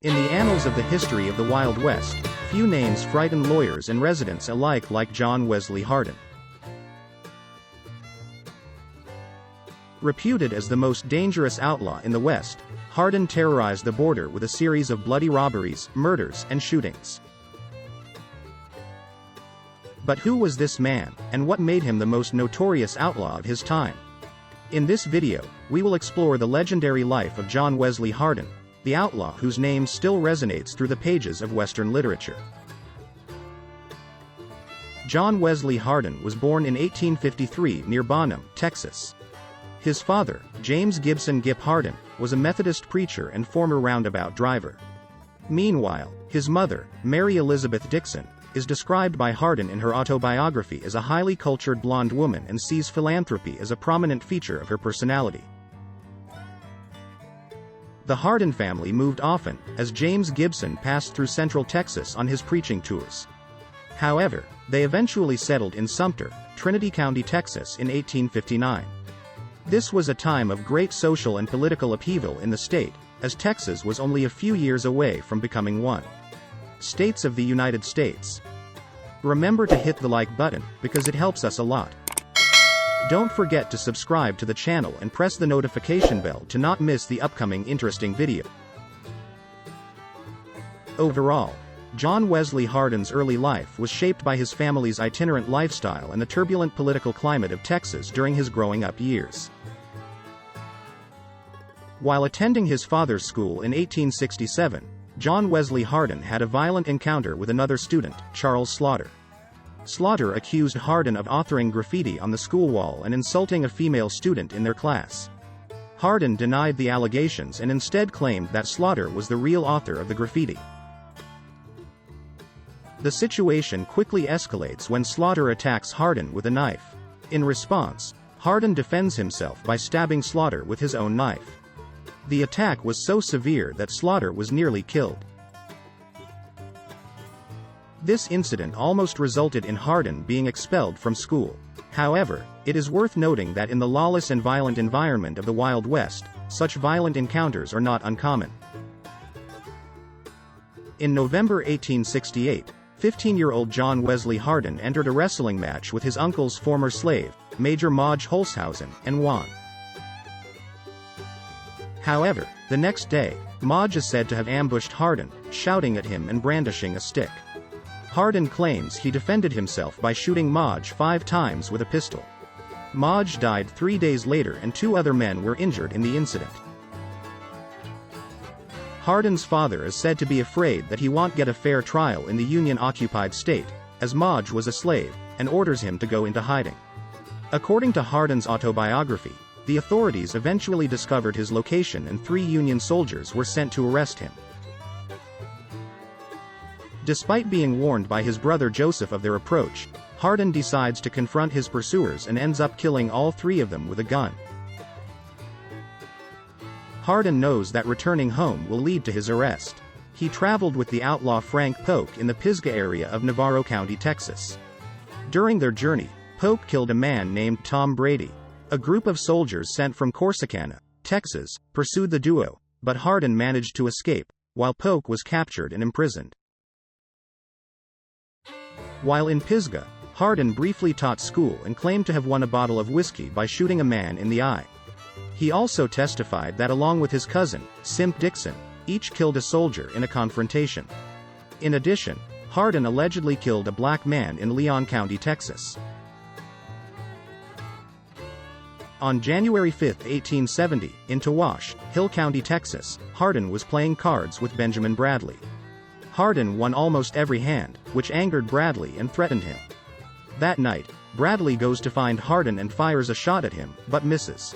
In the annals of the history of the Wild West, few names frighten lawyers and residents alike like John Wesley Hardin. Reputed as the most dangerous outlaw in the West, Hardin terrorized the border with a series of bloody robberies, murders, and shootings. But who was this man, and what made him the most notorious outlaw of his time? In this video, we will explore the legendary life of John Wesley Hardin, the outlaw whose name still resonates through the pages of Western literature. John Wesley Hardin was born in 1853 near Bonham, Texas. His father, James Gibson Hardin, was a Methodist preacher and former roundabout driver. Meanwhile, his mother, Mary Elizabeth Dixson, is described by Hardin in her autobiography as a highly cultured blonde woman and sees philanthropy as a prominent feature of her personality. The Hardin family moved often, as James Gibson passed through Central Texas on his preaching tours. However, they eventually settled in Sumter, Trinity County, Texas in 1859. This was a time of great social and political upheaval in the state, as Texas was only a few years away from becoming one States of the United States. Remember to hit the like button, because it helps us a lot. Don't forget to subscribe to the channel and press the notification bell to not miss the upcoming interesting video. Overall, John Wesley Hardin's early life was shaped by his family's itinerant lifestyle and the turbulent political climate of Texas during his growing up years. While attending his father's school in 1867, John Wesley Hardin had a violent encounter with another student, Charles Slaughter. Slaughter accused Hardin of authoring graffiti on the school wall and insulting a female student in their class. Hardin denied the allegations and instead claimed that Slaughter was the real author of the graffiti. The situation quickly escalates when Slaughter attacks Hardin with a knife. In response, Hardin defends himself by stabbing Slaughter with his own knife. The attack was so severe that Slaughter was nearly killed. This incident almost resulted in Hardin being expelled from school. However, it is worth noting that in the lawless and violent environment of the Wild West, such violent encounters are not uncommon. In November 1868, 15-year-old John Wesley Hardin entered a wrestling match with his uncle's former slave, Major Maj Holzhausen, and won. However, the next day, Maj is said to have ambushed Hardin, shouting at him and brandishing a stick. Hardin claims he defended himself by shooting Maj 5 times with a pistol. Maj died 3 days later and 2 other men were injured in the incident. Hardin's father is said to be afraid that he won't get a fair trial in the Union-occupied state, as Maj was a slave, and orders him to go into hiding. According to Hardin's autobiography, the authorities eventually discovered his location and 3 Union soldiers were sent to arrest him. Despite being warned by his brother Joseph of their approach, Hardin decides to confront his pursuers and ends up killing all 3 of them with a gun. Hardin knows that returning home will lead to his arrest. He traveled with the outlaw Frank Polk in the Pisgah area of Navarro County, Texas. During their journey, Polk killed a man named Tom Brady. A group of soldiers sent from Corsicana, Texas, pursued the duo, but Hardin managed to escape, while Polk was captured and imprisoned. While in Pisgah, Hardin briefly taught school and claimed to have won a bottle of whiskey by shooting a man in the eye. He also testified that along with his cousin, Simp Dixon, each killed a soldier in a confrontation. In addition, Hardin allegedly killed a black man in Leon County, Texas. On January 5, 1870, in Tawash, Hill County, Texas, Hardin was playing cards with Benjamin Bradley. Hardin won almost every hand, which angered Bradley and threatened him. That night, Bradley goes to find Hardin and fires a shot at him, but misses.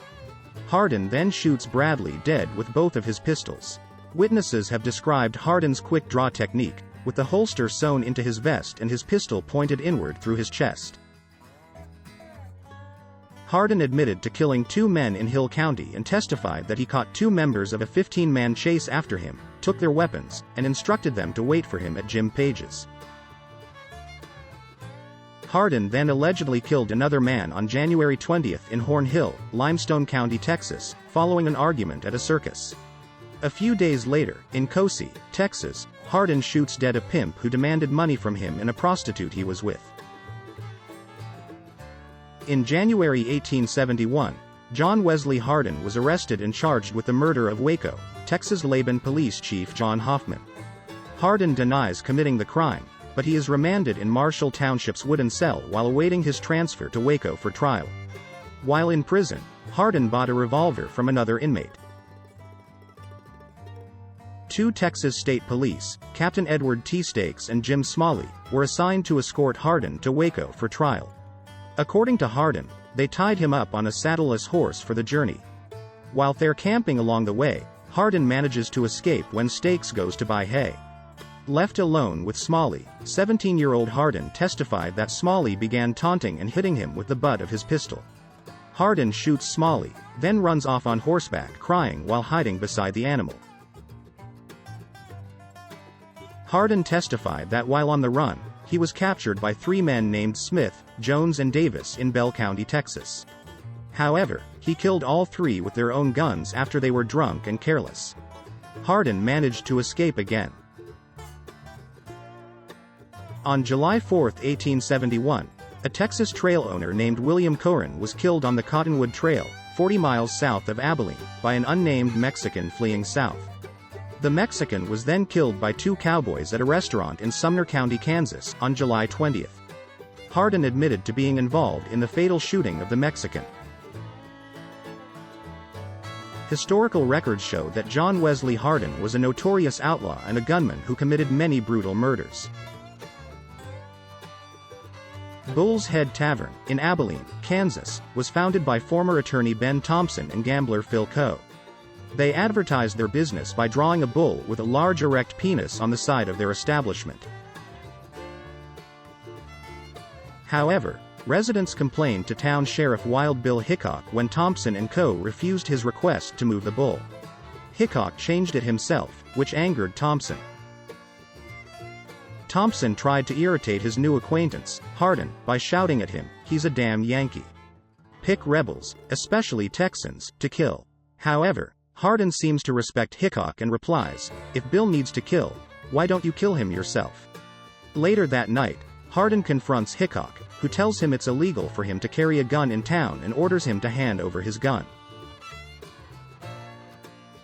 Hardin then shoots Bradley dead with both of his pistols. Witnesses have described Hardin's quick draw technique, with the holster sewn into his vest and his pistol pointed inward through his chest. Hardin admitted to killing 2 men in Hill County and testified that he caught 2 members of a 15-man chase after him, took their weapons, and instructed them to wait for him at Jim Page's. Hardin then allegedly killed another man on January 20 in Horn Hill, Limestone County, Texas, following an argument at a circus. A few days later, in Cosi, Texas, Hardin shoots dead a pimp who demanded money from him and a prostitute he was with. In January 1871, John Wesley Hardin was arrested and charged with the murder of Waco, Texas Laban Police Chief John Hoffman. Hardin denies committing the crime, but he is remanded in Marshall Township's wooden cell while awaiting his transfer to Waco for trial. While in prison, Hardin bought a revolver from another inmate. Two Texas State Police, Captain Edward T. Stakes and Jim Smalley, were assigned to escort Hardin to Waco for trial. According to Hardin, they tied him up on a saddleless horse for the journey. While they're camping along the way, Hardin manages to escape when Stakes goes to buy hay. Left alone with Smalley, 17-year-old Hardin testified that Smalley began taunting and hitting him with the butt of his pistol. Hardin shoots Smalley, then runs off on horseback crying while hiding beside the animal. Hardin testified that while on the run, he was captured by three men named Smith, Jones and Davis in Bell County, Texas. However, he killed all three with their own guns after they were drunk and careless. Hardin managed to escape again. On July 4, 1871, a Texas trail owner named William Coren was killed on the Cottonwood Trail, 40 miles south of Abilene, by an unnamed Mexican fleeing south. The Mexican was then killed by two cowboys at a restaurant in Sumner County, Kansas, on July 20. Hardin admitted to being involved in the fatal shooting of the Mexican. Historical records show that John Wesley Hardin was a notorious outlaw and a gunman who committed many brutal murders. Bull's Head Tavern, in Abilene, Kansas, was founded by former attorney Ben Thompson and gambler Phil Coe. They advertised their business by drawing a bull with a large erect penis on the side of their establishment. However, residents complained to town sheriff Wild Bill Hickok when Thompson and Co. refused his request to move the bull. Hickok changed it himself, which angered Thompson. Thompson tried to irritate his new acquaintance, Hardin, by shouting at him, "He's a damn Yankee. Pick rebels, especially Texans, to kill." However, Hardin seems to respect Hickok and replies, "If Bill needs to kill, why don't you kill him yourself?" Later that night, Hardin confronts Hickok, who tells him it's illegal for him to carry a gun in town and orders him to hand over his gun.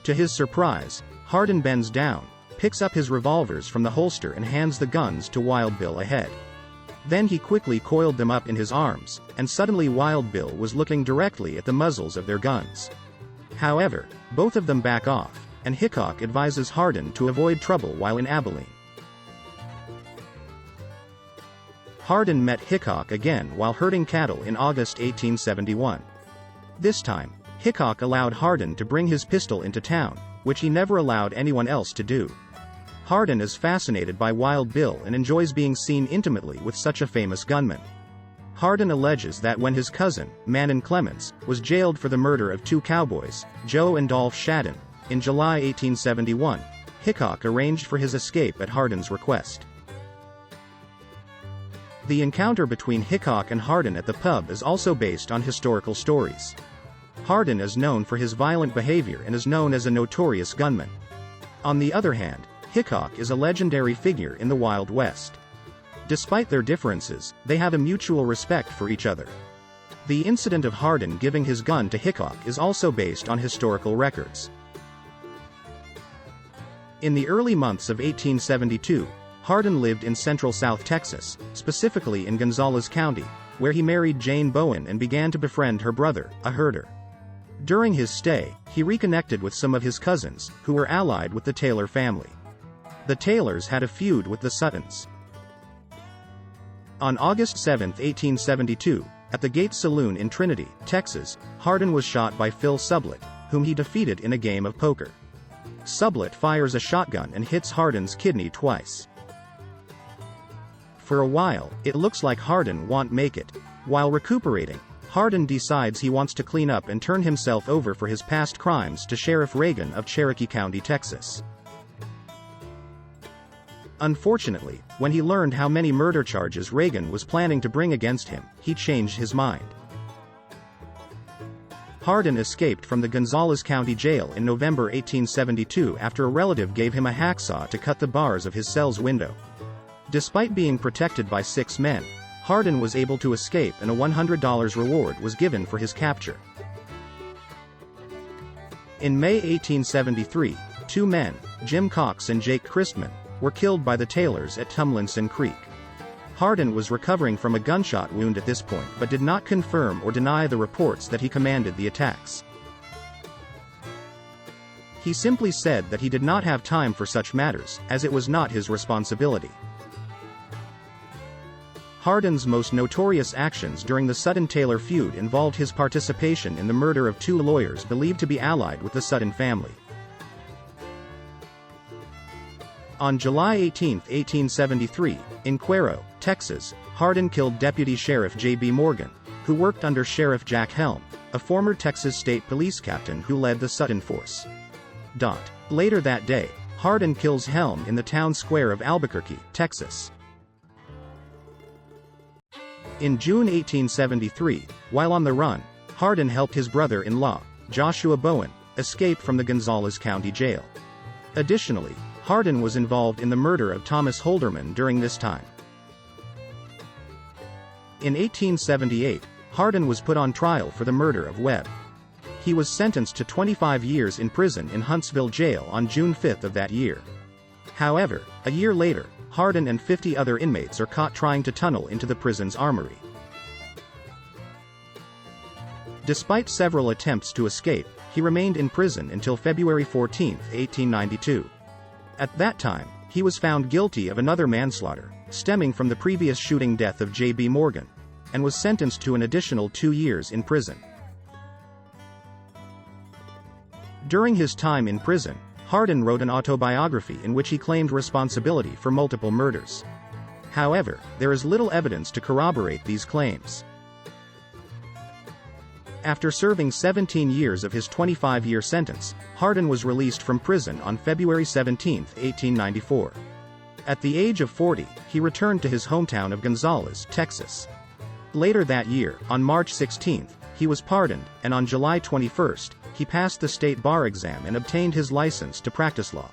To his surprise, Hardin bends down, picks up his revolvers from the holster and hands the guns to Wild Bill ahead. Then he quickly coiled them up in his arms, and suddenly Wild Bill was looking directly at the muzzles of their guns. However, both of them back off, and Hickok advises Hardin to avoid trouble while in Abilene. Hardin met Hickok again while herding cattle in August 1871. This time, Hickok allowed Hardin to bring his pistol into town, which he never allowed anyone else to do. Hardin is fascinated by Wild Bill and enjoys being seen intimately with such a famous gunman. Hardin alleges that when his cousin, Manon Clements, was jailed for the murder of two cowboys, Joe and Dolph Shadden, in July 1871, Hickok arranged for his escape at Hardin's request. The encounter between Hickok and Hardin at the pub is also based on historical stories. Hardin is known for his violent behavior and is known as a notorious gunman. On the other hand, Hickok is a legendary figure in the Wild West. Despite their differences, they have a mutual respect for each other. The incident of Hardin giving his gun to Hickok is also based on historical records. In the early months of 1872, Hardin lived in central South Texas, specifically in Gonzales County, where he married Jane Bowen and began to befriend her brother, a herder. During his stay, he reconnected with some of his cousins, who were allied with the Taylor family. The Taylors had a feud with the Suttons. On August 7, 1872, at the Gate Saloon in Trinity, Texas, Hardin was shot by Phil Sublett, whom he defeated in a game of poker. Sublett fires a shotgun and hits Hardin's kidney twice. For a while, it looks like Hardin won't make it. While recuperating, Hardin decides he wants to clean up and turn himself over for his past crimes to Sheriff Reagan of Cherokee County, Texas. Unfortunately, when he learned how many murder charges Reagan was planning to bring against him, he changed his mind. Hardin escaped from the Gonzales County Jail in November 1872 after a relative gave him a hacksaw to cut the bars of his cell's window. Despite being protected by 6 men, Hardin was able to escape and a $100 reward was given for his capture. In May 1873, 2 men, Jim Cox and Jake Christman, were killed by the Taylors at Tumlinson Creek. Hardin was recovering from a gunshot wound at this point but did not confirm or deny the reports that he commanded the attacks. He simply said that he did not have time for such matters, as it was not his responsibility. Hardin's most notorious actions during the Sutton-Taylor feud involved his participation in the murder of 2 lawyers believed to be allied with the Sutton family. On July 18, 1873, in Cuero, Texas, Hardin killed Deputy Sheriff J.B. Morgan, who worked under Sheriff Jack Helm, a former Texas State Police captain who led the Sutton force. Later that day, Hardin kills Helm in the town square of Albuquerque, Texas. In June 1873, while on the run, Hardin helped his brother-in-law, Joshua Bowen, escape from the Gonzales County Jail. Additionally, Hardin was involved in the murder of Thomas Holderman during this time. In 1878, Hardin was put on trial for the murder of Webb. He was sentenced to 25 years in prison in Huntsville Jail on June 5 of that year. However, a year later, Hardin and 50 other inmates are caught trying to tunnel into the prison's armory. Despite several attempts to escape, he remained in prison until February 14, 1892. At that time, he was found guilty of another manslaughter, stemming from the previous shooting death of J.B. Morgan, and was sentenced to an additional 2 years in prison. During his time in prison, Hardin wrote an autobiography in which he claimed responsibility for multiple murders. However, there is little evidence to corroborate these claims. After serving 17 years of his 25-year sentence, Hardin was released from prison on February 17, 1894. At the age of 40, he returned to his hometown of Gonzales, Texas. Later that year, on March 16, he was pardoned, and on July 21, he passed the state bar exam and obtained his license to practice law.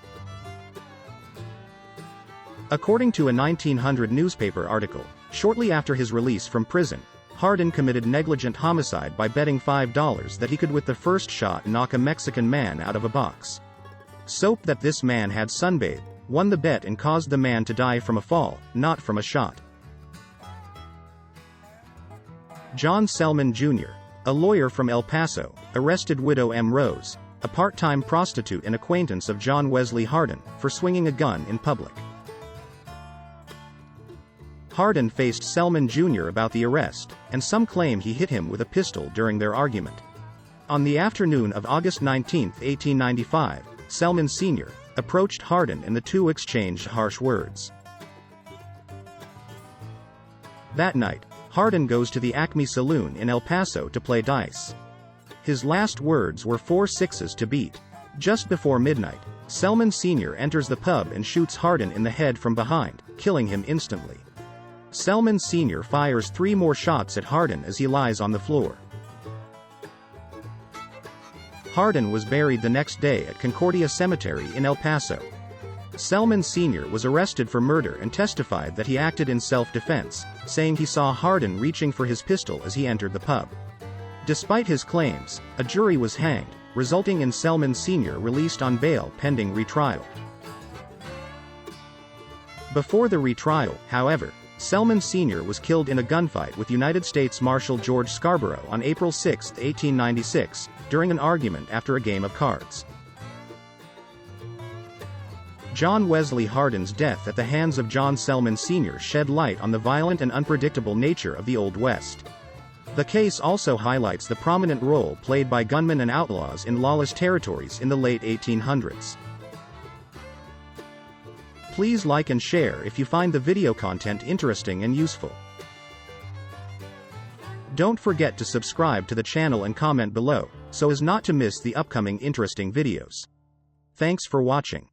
According to a 1900 newspaper article, shortly after his release from prison, Hardin committed negligent homicide by betting $5 that he could with the first shot knock a Mexican man out of a box. Soap that this man had sunbathed, won the bet and caused the man to die from a fall, not from a shot. John Selman Jr., a lawyer from El Paso, arrested widow M. Rose, a part-time prostitute and acquaintance of John Wesley Hardin, for swinging a gun in public. Hardin faced Selman Jr. about the arrest, and some claim he hit him with a pistol during their argument. On the afternoon of August 19, 1895, Selman Sr. approached Hardin and the two exchanged harsh words. That night, Hardin goes to the Acme Saloon in El Paso to play dice. His last words were 4 6s to beat. Just before midnight, Selman Sr. enters the pub and shoots Hardin in the head from behind, killing him instantly. Selman Sr. fires 3 more shots at Hardin as he lies on the floor. Hardin was buried the next day at Concordia Cemetery in El Paso. Selman Sr. was arrested for murder and testified that he acted in self-defense, saying he saw Hardin reaching for his pistol as he entered the pub. Despite his claims, a jury was hanged, resulting in Selman Sr. released on bail pending retrial. Before the retrial, however, Selman Sr. was killed in a gunfight with United States Marshal George Scarborough on April 6, 1896, during an argument after a game of cards. John Wesley Hardin's death at the hands of John Selman Sr. shed light on the violent and unpredictable nature of the Old West. The case also highlights the prominent role played by gunmen and outlaws in lawless territories in the late 1800s. Please like and share if you find the video content interesting and useful. Don't forget to subscribe to the channel and comment below, so as not to miss the upcoming interesting videos. Thanks for watching.